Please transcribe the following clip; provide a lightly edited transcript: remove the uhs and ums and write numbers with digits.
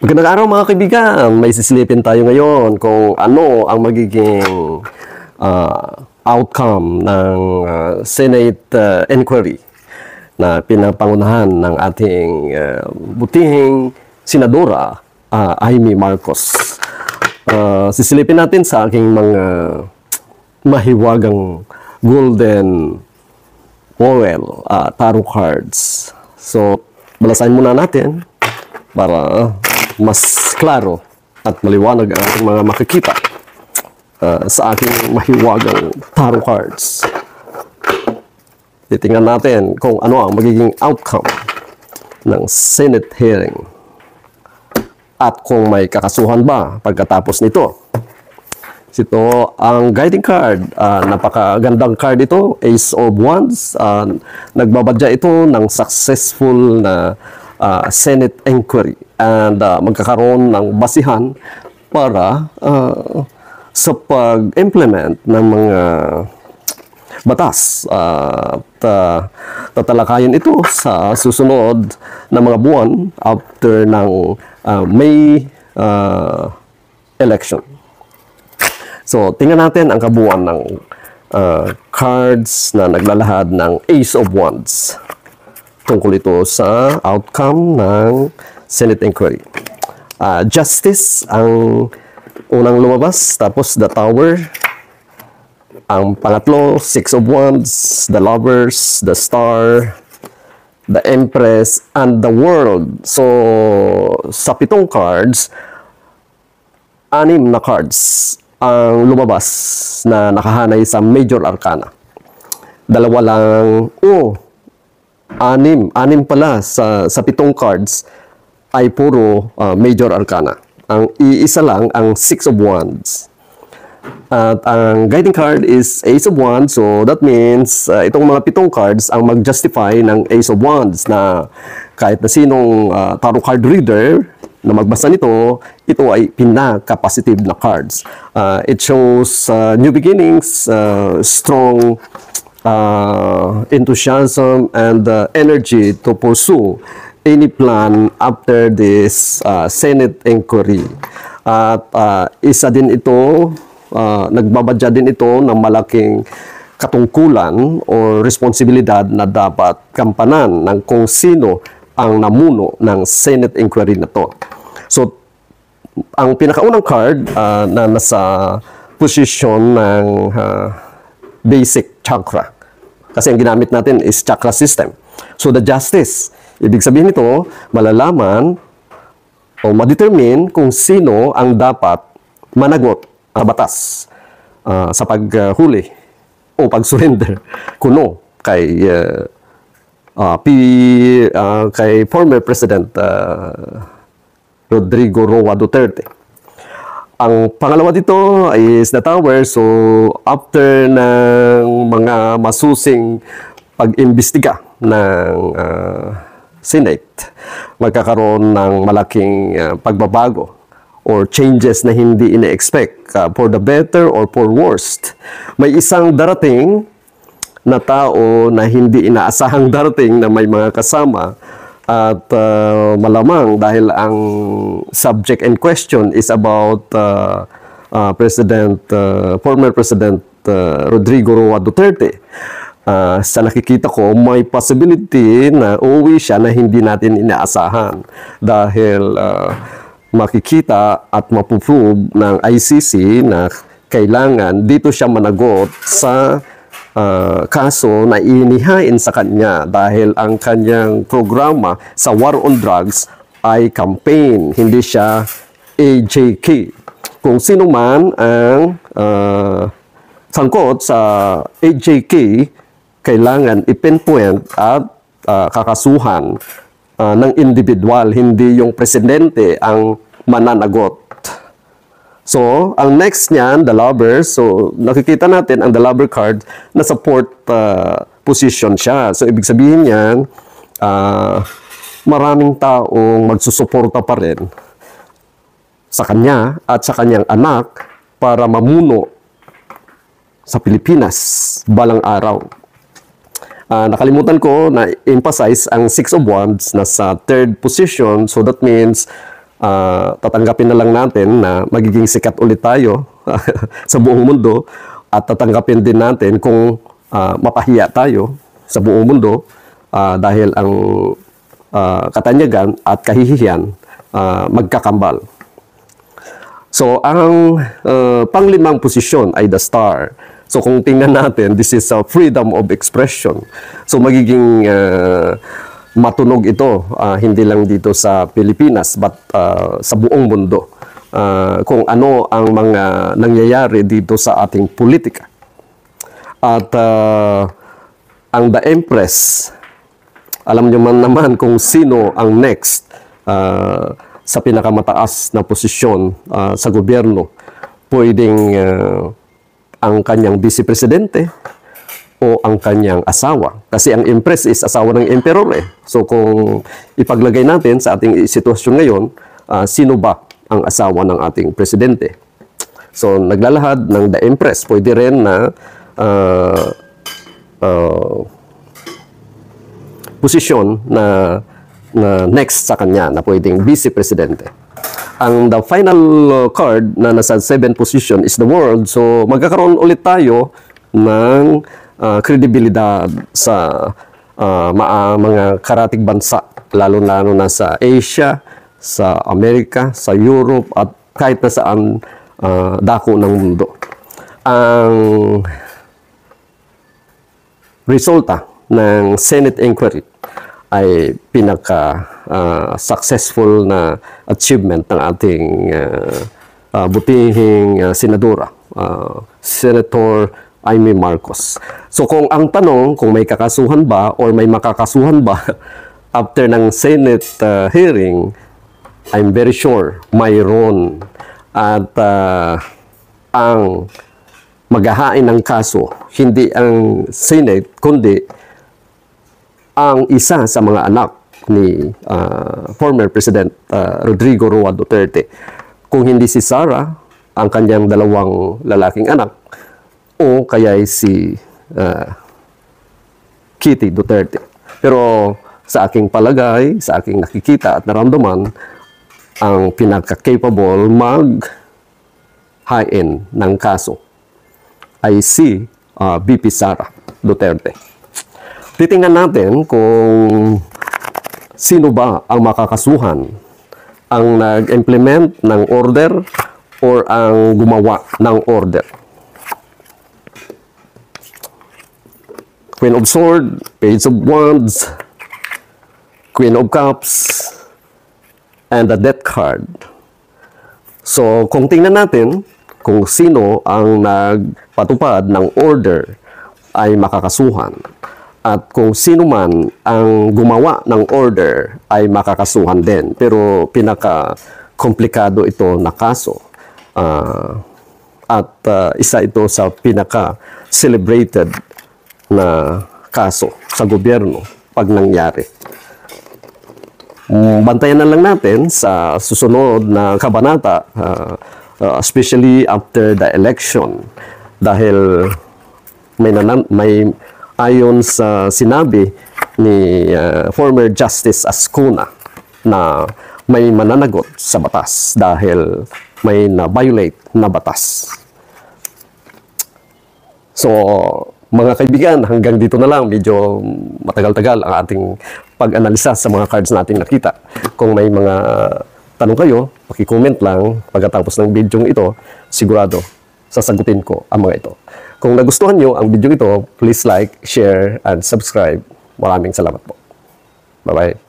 Magandang araw mga kaibigan. May sisilipin tayo ngayon kung ano ang magiging outcome ng Senate inquiry na pinapangunahan ng ating butihing senadora Amy Marcos. Sisilipin natin sa aking mga mahiwagang golden foil tarot cards. So, balasahin muna natin para mas klaro at maliwanag ang ating mga makikita sa aking mahiwagang tarot cards. Titingnan natin kung ano ang magiging outcome ng Senate hearing at kung may kakasuhan ba pagkatapos nito. Ito ang guiding card. Napakagandang card ito, Ace of Wands. Nagbabadya ito ng successful na Senate inquiry and magkakaroon ng basihan para sa pag-implement ng mga batas at tatalakayin ito sa susunod na mga buwan after ng May election. So, tingnan natin ang kabuuan ng cards na naglalahad ng Ace of Wands tungkol ito sa outcome ng Senate inquiry. Justice ang unang lumabas, tapos the Tower. Ang pangatlo, Six of Wands, the Lovers, the Star, the Empress, and the World. So, sa 7 cards, 6 na cards ang lumabas na nakahanay sa Major Arcana. 2 lang, 6 pala sa 7 cards ay puro Major Arcana. Ang iisa lang ang Six of Wands. At ang guiding card is Ace of Wands. So that means itong mga 7 cards ang mag-justify ng Ace of Wands na kahit na sinong tarot card reader na magbasa nito, ito ay pinaka-positive na cards. It shows new beginnings, strong enthusiasm and energy to pursue any plan after this Senate inquiry. At isa din ito, nagbabadya din ito ng malaking katungkulan o responsibilidad na dapat kampanan ng kung sino ang namuno ng Senate inquiry na to. So, ang pinakaunang card na nasa position ng basic chakra. Kasi ang ginamit natin is chakra system. So, the justice. Ibig sabihin nito, malalaman o ma-determine kung sino ang dapat managot batas sa paghuli o pag-surrender kuno kay former President Rodrigo Roa Duterte. Ang pangalawa dito is the Tower. So, after ng mga masusing pag-imbestiga ng Senate, magkakaroon ng malaking pagbabago or changes na hindi ine-expect for the better or for worst. May isang darating na tao na hindi inaasahang darating na may mga kasama at malamang dahil ang subject in question is about former President Rodrigo Roa Duterte. Sa nakikita ko, may possibility na uuwi siya na hindi natin inaasahan dahil makikita at mapuprove ng ICC na kailangan dito siya managot sa kaso na inihain sa kanya dahil ang kanyang programa sa war on drugs ay campaign, hindi siya AJK. Kung sino man ang sangkot sa AJK, kailangan ipinpoint at kakasuhan ng individual, hindi yung presidente ang mananagot. So, ang next niyan, the Lover. So, nakikita natin ang the Lover card na support position siya. So, ibig sabihin niyan, maraming taong magsusuporta pa rin sa kanya at sa kanyang anak para mamuno sa Pilipinas balang araw. Nakalimutan ko na emphasize ang Six of Wands na sa 3rd position. So that means tatanggapin na lang natin na magiging sikat ulit tayo sa buong mundo, at tatanggapin din natin kung mapahiya tayo sa buong mundo dahil ang katanyagan at kahihiyan magkakambal. So, ang panglimang posisyon ay the star. So, kung tingnan natin, this is a freedom of expression. So, magiging matunog ito, hindi lang dito sa Pilipinas, but sa buong mundo. Kung ano ang mga nangyayari dito sa ating politika. At ang The Empress, alam nyo man naman kung sino ang next sa pinakamataas na posisyon sa gobyerno. Pwedeng ang kanyang vice-presidente o ang kanyang asawa. Kasi ang Empress is asawa ng Emperor eh. So kung ipaglagay natin sa ating sitwasyon ngayon, sino ba ang asawa ng ating presidente? So naglalahad ng The Empress. Pwede rin na posisyon na next sa kanya na pwedeng vice-presidente. Ang the final card na nasa 7th position is the World. So magkakaroon ulit tayo ng kredibilidad sa mga karatig bansa, lalo-lalo na sa Asia, sa Amerika, sa Europe, at kahit na saan dako ng mundo. Ang resulta ng Senate inquiry ay pinaka-successful na achievement ng ating butihing senadora, Senator Amy Marcos. So kung ang tanong kung may kakasuhan ba or may makakasuhan ba after ng Senate hearing, I'm very sure mayroon. At ang maghahain ng kaso, hindi ang Senate, kundi ang isa sa mga anak ni former President Rodrigo Roa Duterte. Kung hindi si Sara, ang kanyang dalawang lalaking anak, o kaya si Kitty Duterte. Pero sa aking palagay, sa aking nakikita at naramdaman, ang pinaka-capable mag-hain ng kaso ay si VP Sara Duterte. Titingnan natin kung sino ba ang makakasuhan, ang nag-implement ng order or ang gumawa ng order. Queen of Swords, Page of Wands, Queen of Cups, and the Death card. So, kung tingnan natin kung sino ang nagpatupad ng order ay makakasuhan. At kung sino man ang gumawa ng order ay makakasuhan din. Pero pinaka-komplikado ito na kaso. At isa ito sa pinaka-celebrated na kaso sa gobyerno pag nangyari. Bantayan na lang natin sa susunod na kabanata, especially after the election. Dahil may ayon sa sinabi ni former Justice Ascuna na may mananagot sa batas dahil may na-violate na batas. So, mga kaibigan, hanggang dito na lang. Medyo matagal-tagal ang ating pag-analisa sa mga cards nating nakita. Kung may mga tanong kayo, paki-comment lang pagkatapos ng video ito. Sigurado, sasagutin ko ang mga ito. Kung nagustuhan nyo ang video ito, please like, share, and subscribe. Maraming salamat po. Bye-bye.